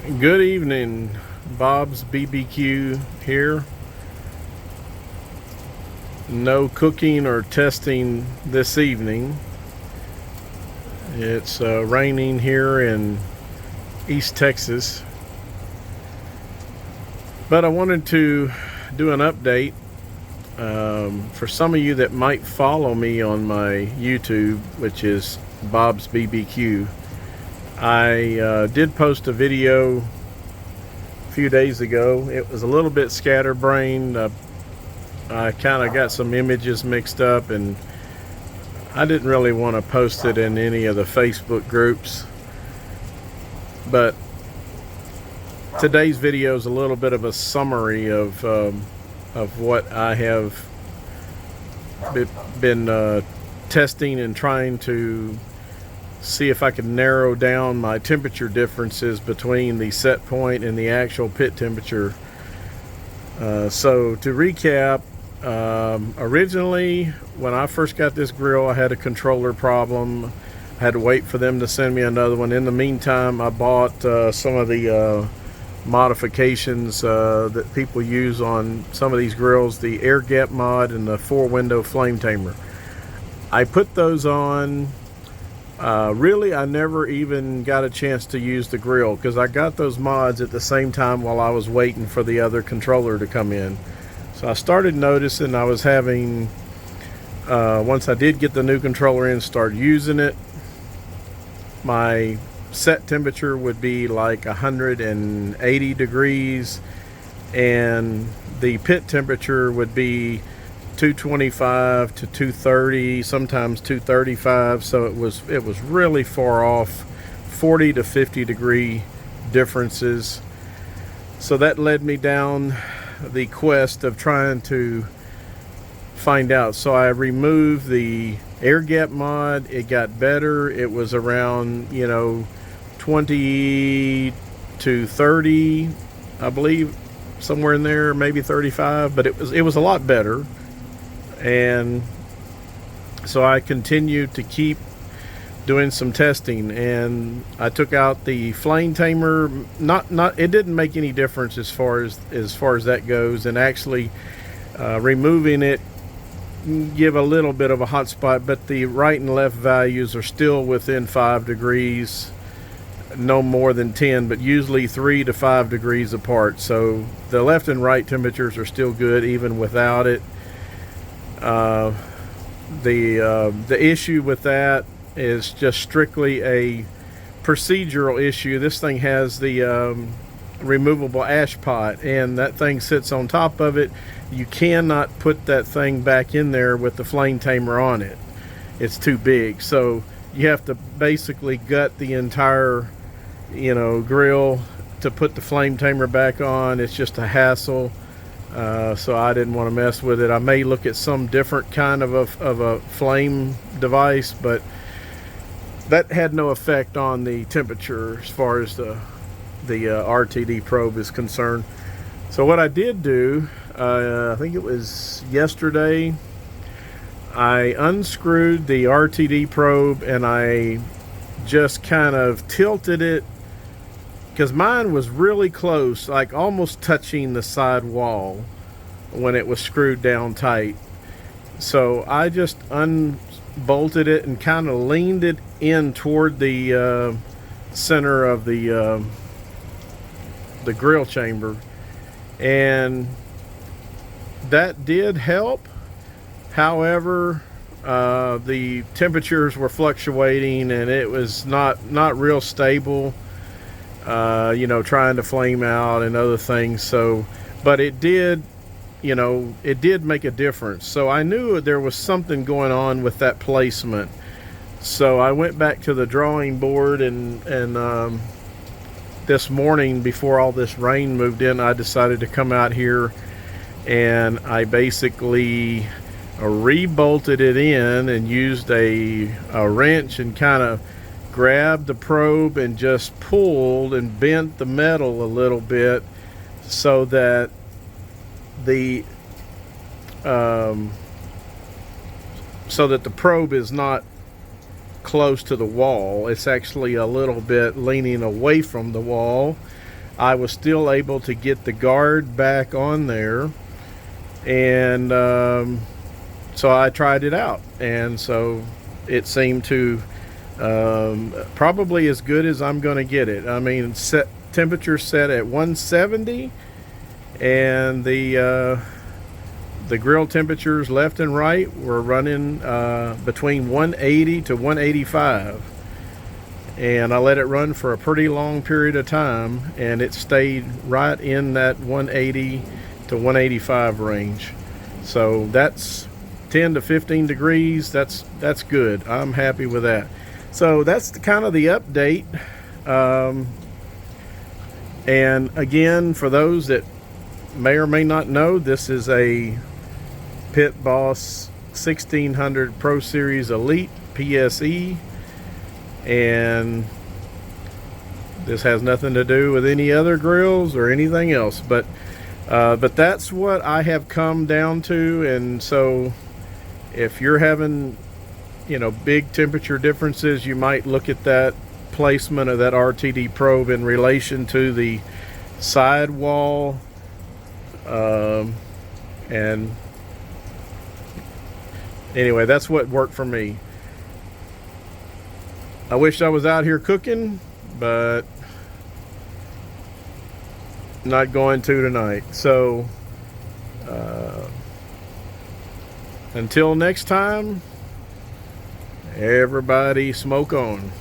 Good evening, Bob's BBQ here. No cooking or testing this evening. It's raining here in East Texas. But I wanted to do an update for some of you that might follow me on my YouTube, which is Bob's BBQ. I did post a video a few days ago. It was a little bit scatterbrained. I kind of got some images mixed up, and I didn't really want to post it in any of the Facebook groups. But today's video is a little bit of a summary of what I have been testing and trying to see if I can narrow down my temperature differences between the set point and the actual pit temperature. So to recap, originally when I first got this grill, I had a controller problem. I had to wait for them to send me another one. In the meantime, I bought some of the modifications that people use on some of these grills, the air gap mod and the 4-window flame tamer. I put those on. Really, I never even got a chance to use the grill because I got those mods at the same time while I was waiting for the other controller to come in. So I started noticing I was having, once I did get the new controller in, start using it, my set temperature would be like 180 degrees and the pit temperature would be 225 to 230, sometimes 235. So it was really far off, 40 to 50 degree differences. So that led me down the quest of trying to find out. So I removed the air gap mod. It got better. It was around 20 to 30, I believe, somewhere in there, maybe 35, but it was a lot better. And so I continued to keep doing some testing, and I took out the flame tamer. It didn't make any difference as far as that goes, and actually removing it give a little bit of a hot spot, but the right and left values are still within 5 degrees, no more than 10, but usually 3 to 5 degrees apart. So the left and right temperatures are still good even without it. The issue with that is just strictly a procedural issue. This thing has the removable ash pot, and that thing sits on top of it. You cannot put that thing back in there with the flame tamer on it. It's too big. So you have to basically gut the entire grill to put the flame tamer back on. It's just a hassle. So I didn't want to mess with it. I may look at some different kind of a flame device, but that had no effect on the temperature as far as the RTD probe is concerned. So what I did do, I think it was yesterday, I unscrewed the RTD probe and I just kind of tilted it, because mine was really close, like almost touching the side wall when it was screwed down tight. So I just unbolted it and kind of leaned it in toward the center of the grill chamber, and that did help. However, the temperatures were fluctuating and it was not real stable. Trying to flame out and other things. So, but it did make a difference. So I knew there was something going on with that placement. So I went back to the drawing board, and this morning, before all this rain moved in, I decided to come out here and I basically rebolted it in and used a wrench and kind of grabbed the probe and just pulled and bent the metal a little bit so that the probe is not close to the wall. It's actually a little bit leaning away from the wall. I was still able to get the guard back on there. And so I tried it out, and so it seemed to probably as good as I'm going to get it. I mean, temperature set at 170, and the grill temperatures left and right were running between 180 to 185, and I let it run for a pretty long period of time, and it stayed right in that 180 to 185 range. So that's 10 to 15 degrees. That's good. I'm happy with that. So that's kind of the update. And again, for those that may or may not know, this is a Pit Boss 1600 Pro Series Elite PSE, and this has nothing to do with any other grills or anything else, but that's what I have come down to. And so if you're having, big temperature differences, you might look at that placement of that RTD probe in relation to the sidewall. And anyway, that's what worked for me. I wish I was out here cooking, but not going to tonight. So until next time, everybody smoke on.